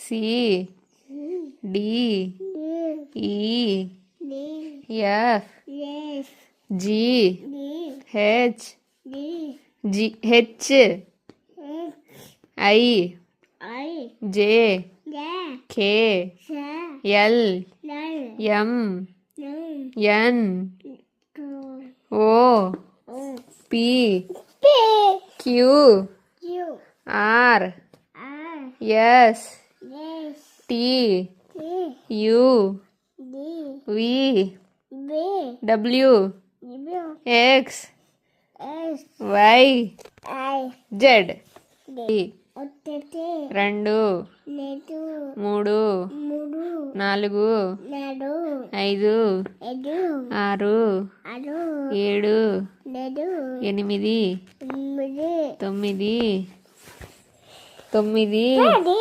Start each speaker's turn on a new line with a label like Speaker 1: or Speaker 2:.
Speaker 1: C D E F G H I J K L M N O P Q R S T U V W X Y Z. 2 3 4 5 6 7 8 9 9